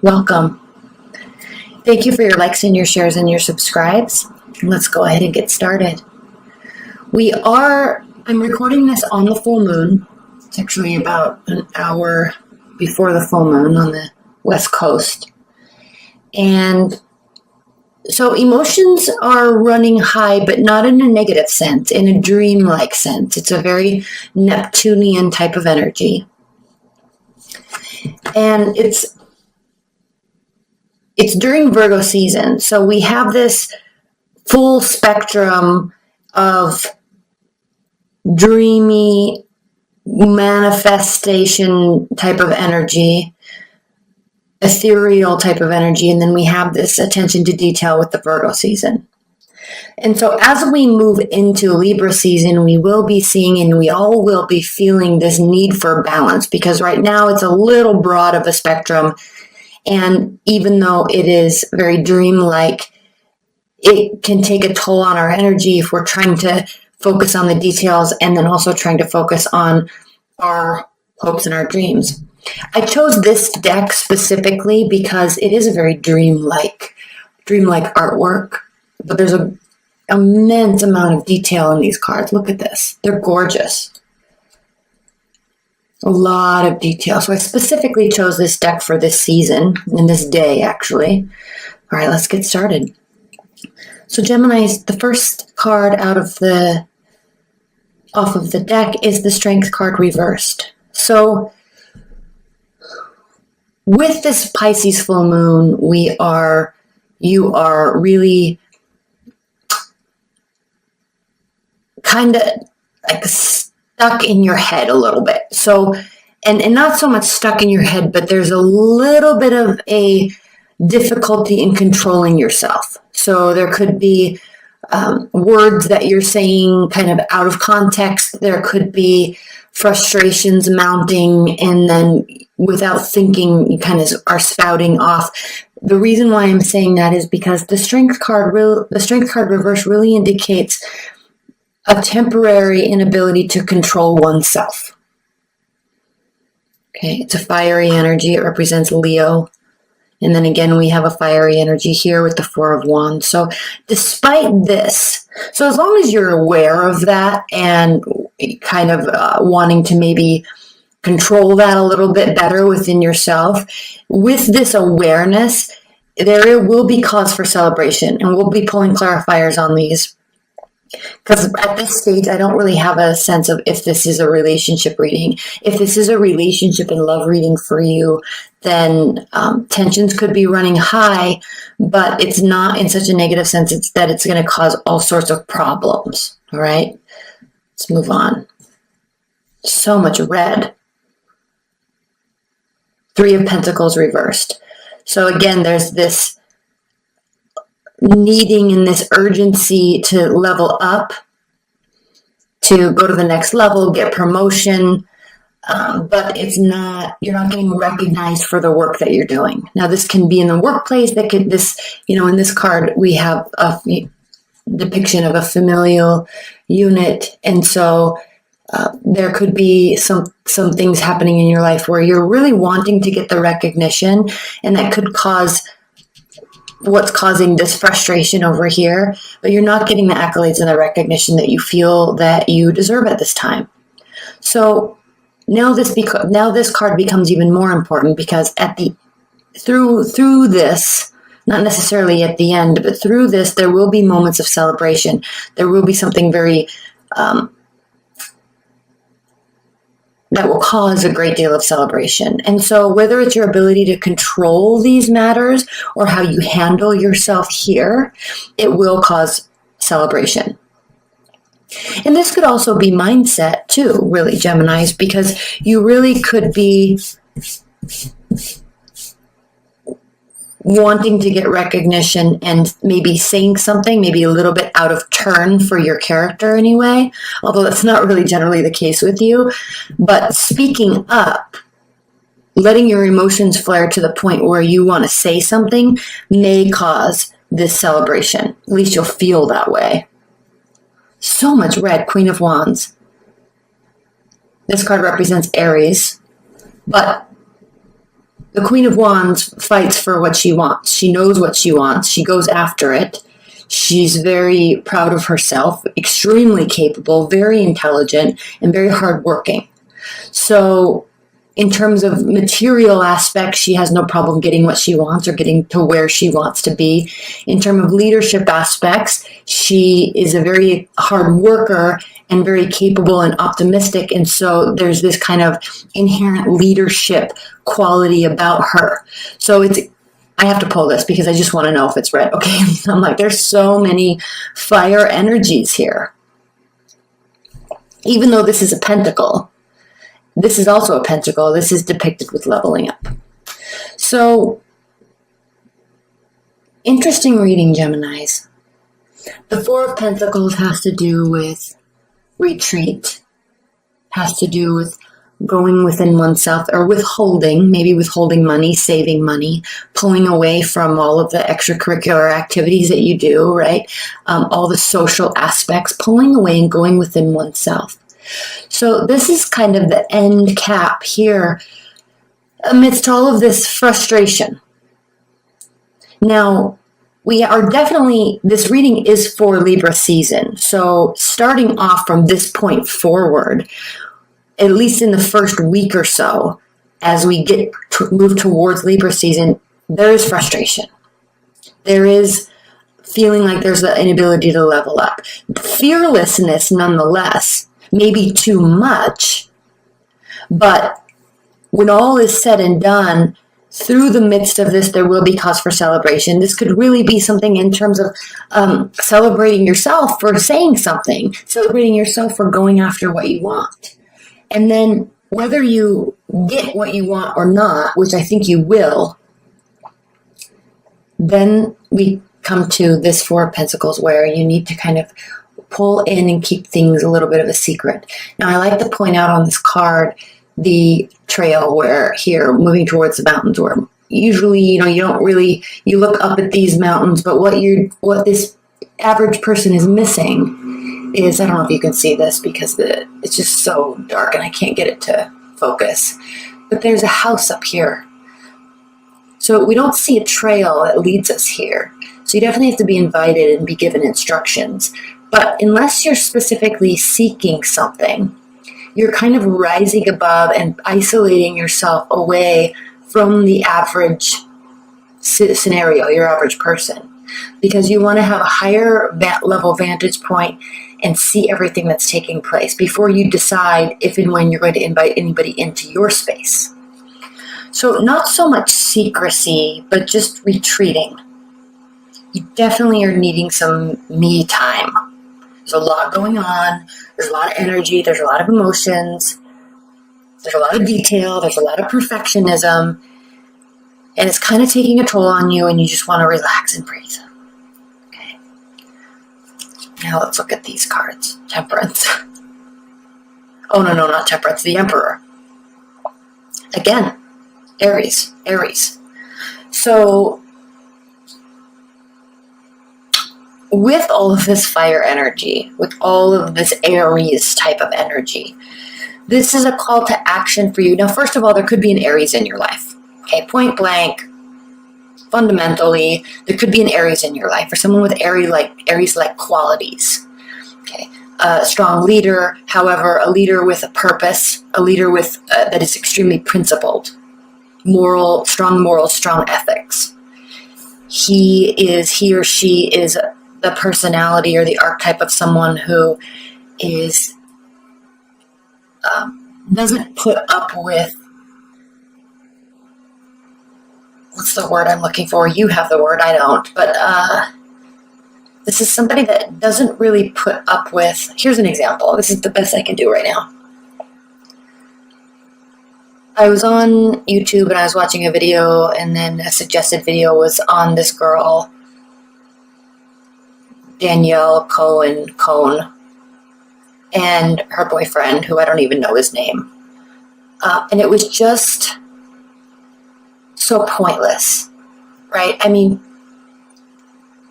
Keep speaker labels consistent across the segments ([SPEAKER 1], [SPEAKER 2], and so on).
[SPEAKER 1] Welcome. Thank you for your likes and your shares and your subscribes. Let's go ahead and get started. I'm recording this on the full moon. It's actually about an hour before the full moon on the West Coast. And so emotions are running high, but not in a negative sense, in a dreamlike sense. It's a very Neptunian type of energy. And it's during Virgo season. So we have this full spectrum of dreamy manifestation type of energy, ethereal type of energy, and then we have this attention to detail with the Virgo season. And so as we move into Libra season, we will be seeing and we all will be feeling this need for balance, because right now it's a little broad of a spectrum. And even though it is very dreamlike, it can take a toll on our energy if we're trying to focus on the details and then also trying to focus on our hopes and our dreams. I chose this deck specifically because it is a very dreamlike artwork, but there's an immense amount of detail in these cards. Look at this. They're gorgeous. A lot of detail. So I specifically chose this deck for this season, and this day, actually. All right, let's get started. So Geminis, the first card off of the deck is the Strength card reversed. So with this Pisces full moon, you are really kind of like stuck in your head a little bit. So, and not so much stuck in your head, but there's a little bit of a difficulty in controlling yourself. So there could be words that you're saying kind of out of context. There could be frustrations mounting, and then without thinking, you kind of are spouting off. The reason why I'm saying that is because the Strength card reverse really indicates a temporary inability to control oneself. Okay, it's a fiery energy. It represents Leo. And then again, we have a fiery energy here with the Four of Wands. So despite this, so as long as you're aware of that and kind of wanting to maybe control that a little bit better within yourself, with this awareness, there will be cause for celebration. And we'll be pulling clarifiers on these, because at this stage, I don't really have a sense of if this is a relationship reading. If this is a relationship and love reading for you, then tensions could be running high, but it's not in such a negative sense that it's going to cause all sorts of problems. All right, let's move on. So much red. Three of Pentacles reversed. So again, there's this needing and this urgency to level up, to go to the next level, get promotion, but you're not getting recognized for the work that you're doing. Now, this can be in the workplace. In this card, we have a depiction of a familial unit, and so there could be some things happening in your life where you're really wanting to get the recognition, and that could cause what's causing this frustration over here, but you're not getting the accolades and the recognition that you feel that you deserve at this time. So now this card becomes even more important, because through this, not necessarily at the end, but through this, there will be moments of celebration. There will be something very that will cause a great deal of celebration. And so whether it's your ability to control these matters or how you handle yourself here, it will cause celebration. And this could also be mindset too, really, Geminis, because you really could be wanting to get recognition and maybe saying something maybe a little bit out of turn for your character anyway, although that's not really generally the case with you. But speaking up, letting your emotions flare to the point where you want to say something may cause this celebration. At least you'll feel that way. So much red, Queen of Wands. This card represents Aries, but The Queen of Wands fights for what she wants. She knows what she wants. She goes after it. She's very proud of herself, extremely capable, very intelligent, and very hardworking. So in terms of material aspects, she has no problem getting what she wants or getting to where she wants to be. In terms of leadership aspects, she is a very hard worker and very capable and optimistic. And so there's this kind of inherent leadership quality about her. So I have to pull this because I just want to know if it's red. Okay. I'm like, there's so many fire energies here. Even though this is a pentacle, this is also a pentacle. This is depicted with leveling up. So, interesting reading, Geminis. The Four of Pentacles has to do with retreat, has to do with going within oneself or withholding, maybe withholding money, saving money, pulling away from all of the extracurricular activities that you do, right? All the social aspects, pulling away and going within oneself. So this is kind of the end cap here amidst all of this frustration. Now, we are definitely, this reading is for Libra season. So starting off from this point forward, at least in the first week or so, as we move towards Libra season, there is frustration. There is feeling like there's an inability to level up. Fearlessness, nonetheless, maybe too much, but when all is said and done, through the midst of this, there will be cause for celebration. This could really be something in terms of celebrating yourself for saying something, celebrating yourself for going after what you want. And then whether you get what you want or not, which I think you will, then we come to this Four of Pentacles where you need to kind of pull in and keep things a little bit of a secret. Now, I like to point out on this card the trail where here, moving towards the mountains, where usually, you don't really, you look up at these mountains, but what this average person is missing is, I don't know if you can see this because it's just so dark and I can't get it to focus, but there's a house up here. So we don't see a trail that leads us here. So you definitely have to be invited and be given instructions. But unless you're specifically seeking something, you're kind of rising above and isolating yourself away from the average scenario, your average person, because you want to have a higher level vantage point and see everything that's taking place before you decide if and when you're going to invite anybody into your space. So not so much secrecy, but just retreating. You definitely are needing some me time. There's a lot going on. There's a lot of energy. There's a lot of emotions. There's a lot of detail. There's a lot of perfectionism. And it's kind of taking a toll on you, and you just want to relax and breathe. Okay. Now let's look at these cards. Temperance. Oh, no, not Temperance. The Emperor. Again, Aries. So with all of this fire energy, with all of this Aries type of energy, this is a call to action for you. Now, first of all, there could be an Aries in your life. Okay, point blank, fundamentally, there could be an Aries in your life, or someone with Aries-like qualities. Okay, a strong leader, however, a leader with a purpose, a leader with that is extremely principled, strong morals, strong ethics. He or she is the personality or the archetype of someone who is doesn't put up with, what's the word I'm looking for? You have the word, I don't. But this is somebody that doesn't really put up with, here's an example. This is the best I can do right now. I was on YouTube and I was watching a video, and then a suggested video was on this girl, Danielle Cohn, and her boyfriend, who I don't even know his name. And it was just so pointless, right? I mean,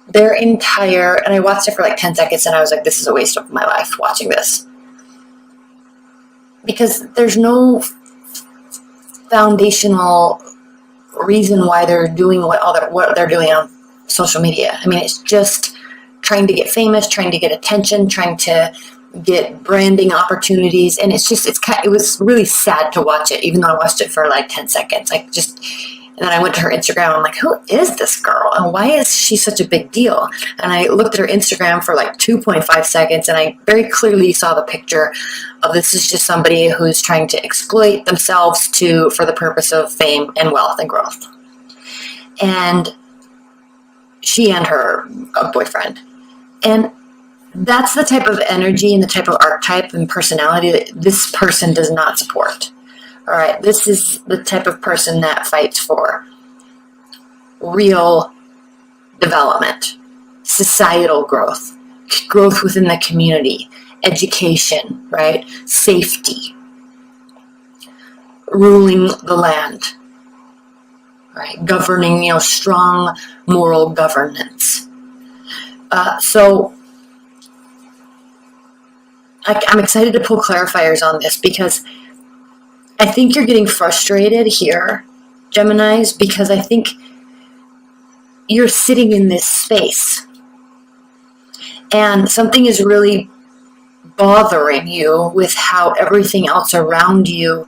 [SPEAKER 1] their entire, and I watched it for like 10 seconds and I was like, this is a waste of my life watching this. Because there's no foundational reason why they're doing what they're doing on social media. I mean, it's just trying to get famous, trying to get attention, trying to get branding opportunities, and it was really sad to watch it, even though I watched it for like 10 seconds. And then I went to her Instagram. I'm like, who is this girl? And why is she such a big deal? And I looked at her Instagram for like 2.5 seconds, and I very clearly saw the picture of this is just somebody who's trying to exploit themselves for the purpose of fame and wealth and growth. And she and her boyfriend. And that's the type of energy and the type of archetype and personality that this person does not support. All right, this is the type of person that fights for real development, societal growth, growth within the community, education, right? Safety, ruling the land, right? Governing, strong moral governance. So I'm excited to pull clarifiers on this because I think you're getting frustrated here, Geminis, because I think you're sitting in this space and something is really bothering you with how everything else around you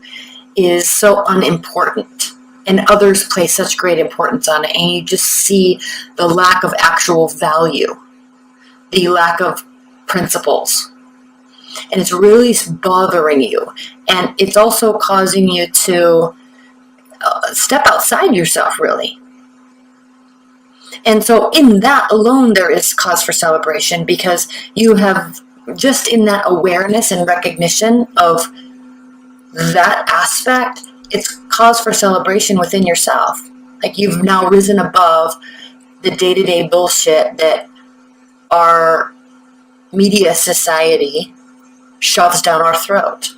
[SPEAKER 1] is so unimportant and others place such great importance on it, and you just see the lack of actual value, the lack of principles. And it's really bothering you. And it's also causing you to step outside yourself, really. And so in that alone, there is cause for celebration because you have just in that awareness and recognition of that aspect, it's cause for celebration within yourself. Like you've now risen above the day-to-day bullshit that our media society shoves down our throat.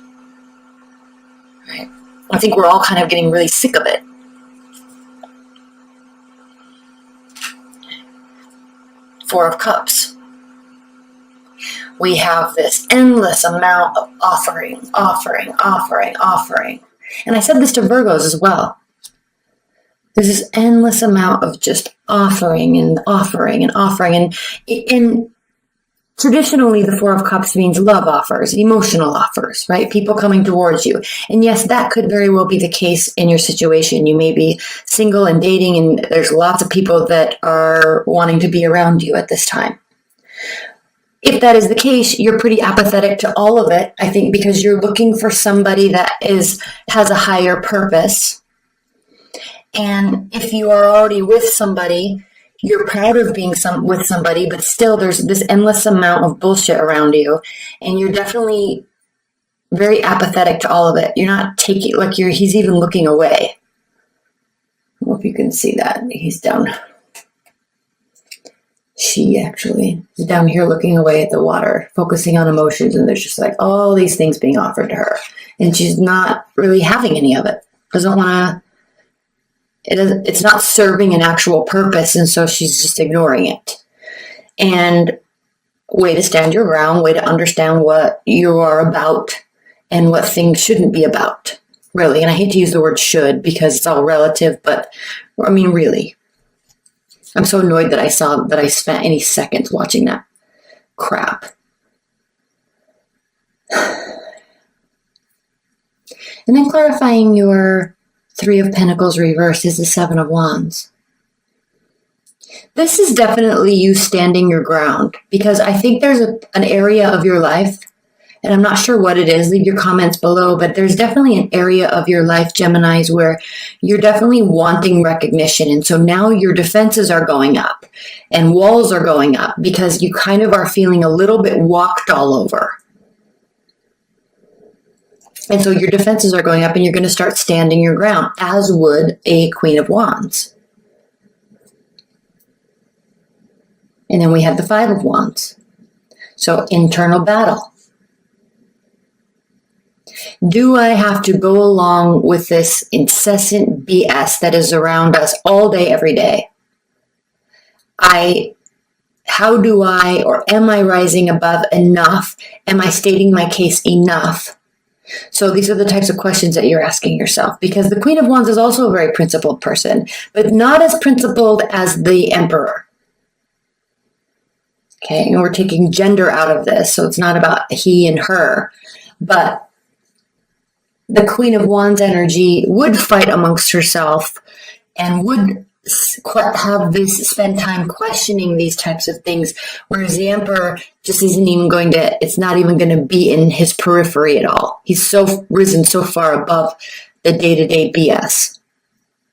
[SPEAKER 1] Right? I think we're all kind of getting really sick of it. Four of Cups. We have this endless amount of offering. And I said this to Virgos as well. There's this endless amount of just offering. And traditionally, the Four of Cups means love offers, emotional offers, right? People coming towards you. And yes, that could very well be the case in your situation. You may be single and dating, and there's lots of people that are wanting to be around you at this time. If that is the case, you're pretty apathetic to all of it, I think, because you're looking for somebody that has a higher purpose. And if you are already with somebody, you're proud of being with somebody, but still there's this endless amount of bullshit around you. And you're definitely very apathetic to all of it. You're not taking, he's even looking away. I hope you can see that. He's down. She actually is down here looking away at the water, focusing on emotions. And there's just all these things being offered to her. And she's not really having any of it. Doesn't want to. It's not serving an actual purpose, and so she's just ignoring it. And way to stand your ground, way to understand what you are about and what things shouldn't be about, really. And I hate to use the word should because it's all relative, but I mean, really. I'm so annoyed that I spent any seconds watching that crap. And then clarifying your Three of Pentacles reversed is the Seven of Wands. This is definitely you standing your ground because I think there's an area of your life, and I'm not sure what it is, leave your comments below, but there's definitely an area of your life, Geminis, where you're definitely wanting recognition. And so now your defenses are going up and walls are going up because you kind of are feeling a little bit walked all over. And so your defenses are going up and you're going to start standing your ground, as would a Queen of Wands. And then we have the Five of Wands. So internal battle. Do I have to go along with this incessant BS that is around us all day, every day? How do I, or am I rising above enough? Am I stating my case enough So these are the types of questions that you're asking yourself, because the Queen of Wands is also a very principled person, but not as principled as the Emperor. Okay, and we're taking gender out of this, so it's not about he and her, but the Queen of Wands energy would fight amongst herself and would spend time questioning these types of things, whereas the Emperor just isn't even going to, it's not even going to be in his periphery at all. He's so risen so far above the day-to-day BS.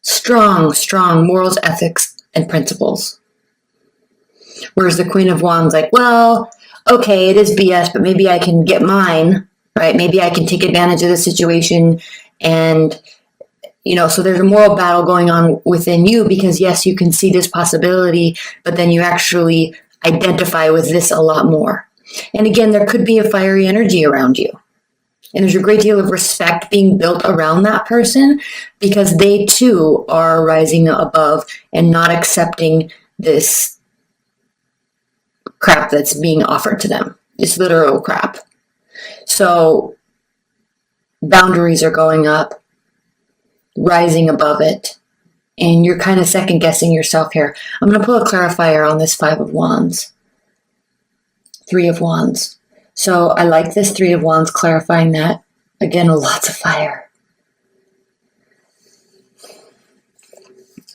[SPEAKER 1] Strong morals, ethics, and principles. Whereas the Queen of Wands, like, well, okay, it is BS, but maybe I can get mine, right? Maybe I can take advantage of the situation, and so there's a moral battle going on within you, because yes, you can see this possibility, but then you actually identify with this a lot more. And again, there could be a fiery energy around you. And there's a great deal of respect being built around that person, because they too are rising above and not accepting this crap that's being offered to them. It's literal crap. So boundaries are going up, rising above it, and you're kind of second guessing yourself here. I'm going to pull a clarifier on this 5 of Wands, 3 of Wands. So I like this 3 of Wands clarifying that. Again, lots of fire.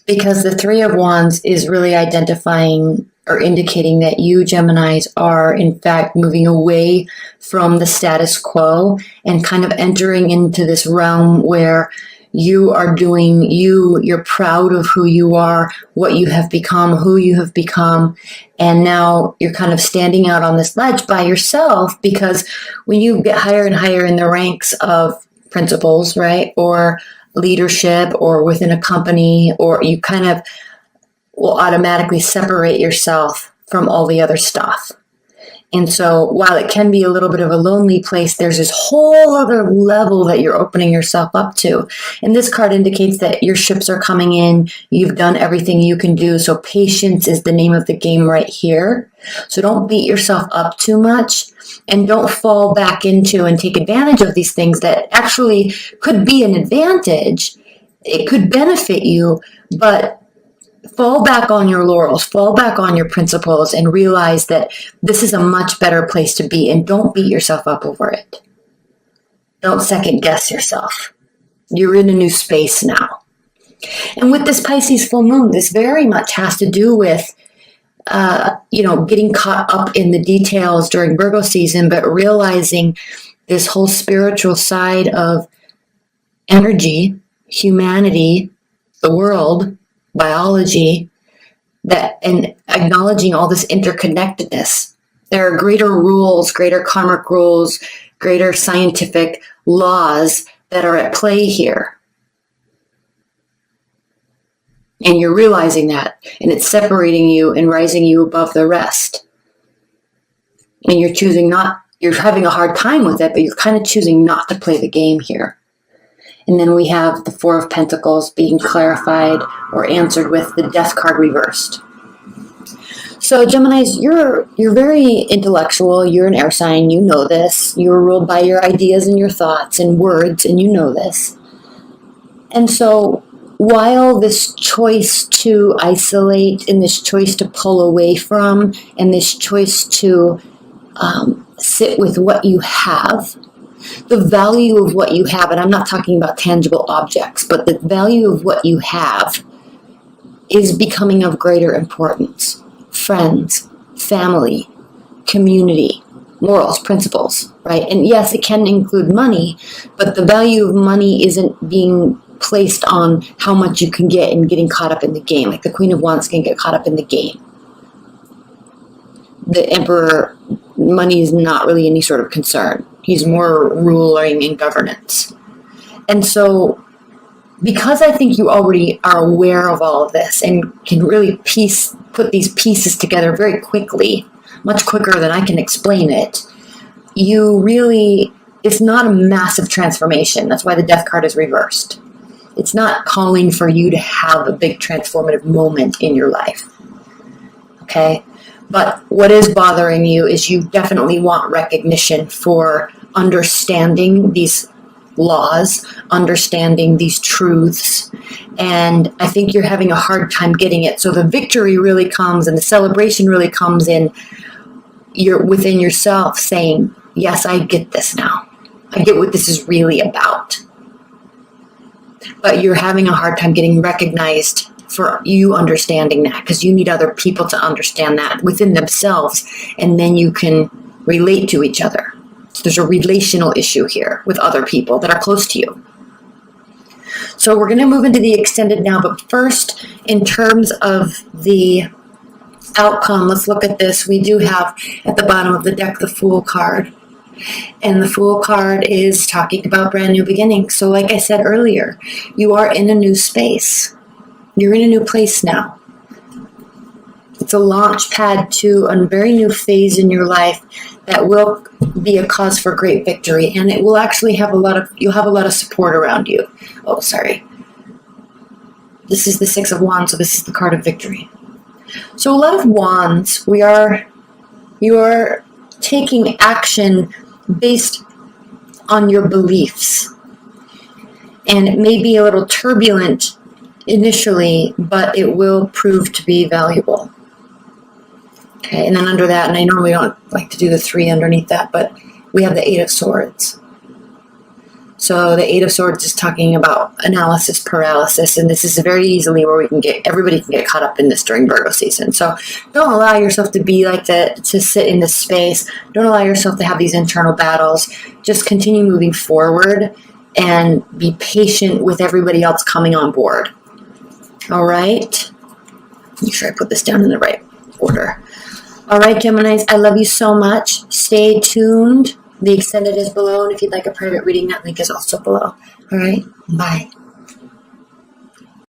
[SPEAKER 1] Because the 3 of Wands is really identifying or indicating that you, Geminis, are in fact moving away from the status quo and kind of entering into this realm where you are doing you, you're proud of who you are, what you have become, who you have become, and now you're kind of standing out on this ledge by yourself, because when you get higher and higher in the ranks of principles, right, or leadership, or within a company, or you kind of will automatically separate yourself from all the other stuff. And so while it can be a little bit of a lonely place, there's this whole other level that you're opening yourself up to. And this card indicates that your ships are coming in. You've done everything you can do. So patience is the name of the game right here. So don't beat yourself up too much, and don't fall back into and take advantage of these things that actually could be an advantage. It could benefit you, but fall back on your laurels, fall back on your principles, and realize that this is a much better place to be, and don't beat yourself up over it. Don't second guess yourself. You're in a new space now. And with this Pisces full moon, this very much has to do with, getting caught up in the details during Virgo season, but realizing this whole spiritual side of energy, humanity, the world, biology, and acknowledging all this interconnectedness. There are greater rules, greater karmic rules, greater scientific laws that are at play here. And you're realizing that, and it's separating you and rising you above the rest. And you're having a hard time with it, but you're kind of choosing not to play the game here. And then we have the 4 of Pentacles being clarified or answered with the Death card reversed. So Geminis, you're very intellectual. You're an air sign. You know this. You're ruled by your ideas and your thoughts and words, and you know this. And so while this choice to isolate, and this choice to pull away from, and this choice to sit with what you have, the value of what you have, and I'm not talking about tangible objects, but the value of what you have is becoming of greater importance. Friends, family, community, morals, principles, right? And yes, it can include money, but the value of money isn't being placed on how much you can get and getting caught up in the game. Like the Queen of Wands can get caught up in the game. The Emperor, money is not really any sort of concern. He's more ruling and governance. And so, because I think you already are aware of all of this and can really put these pieces together very quickly, much quicker than I can explain it, it's not a massive transformation. That's why the Death card is reversed. It's not calling for you to have a big transformative moment in your life. Okay? But what is bothering you is you definitely want recognition for understanding these laws, understanding these truths, and I think you're having a hard time getting it. So the victory really comes and the celebration really comes in you're within yourself saying, yes, I get this now. I get what this is really about. But you're having a hard time getting recognized for you understanding that, because you need other people to understand that within themselves, and then you can relate to each other. So there's a relational issue here with other people that are close to you. So we're going to move into the extended now, but first, in terms of the outcome, let's look at this. We do have at the bottom of the deck the Fool card. And the Fool card is talking about brand new beginnings. So like I said earlier, you are in a new space. You're in a new place now. It's a launch pad to a very new phase in your life that will be a cause for great victory. And it will actually have you'll have a lot of support around you. Oh, sorry. This is the Six of Wands, so this is the card of victory. So a lot of wands, you are taking action based on your beliefs. And it may be a little turbulent initially, but it will prove to be valuable. Okay, and then under that, and I normally don't like to do the 3 underneath that, but we have the 8 of Swords. So the 8 of Swords is talking about analysis paralysis, and this is very easily where everybody can get caught up in this during Virgo season. So don't allow yourself to be like that, to sit in this space. Don't allow yourself to have these internal battles. Just continue moving forward and be patient with everybody else coming on board. All right? Make sure I put this down in the right order. All right, Geminis, I love you so much. Stay tuned. The extended is below, and if you'd like a private reading, that link is also below. All right, bye.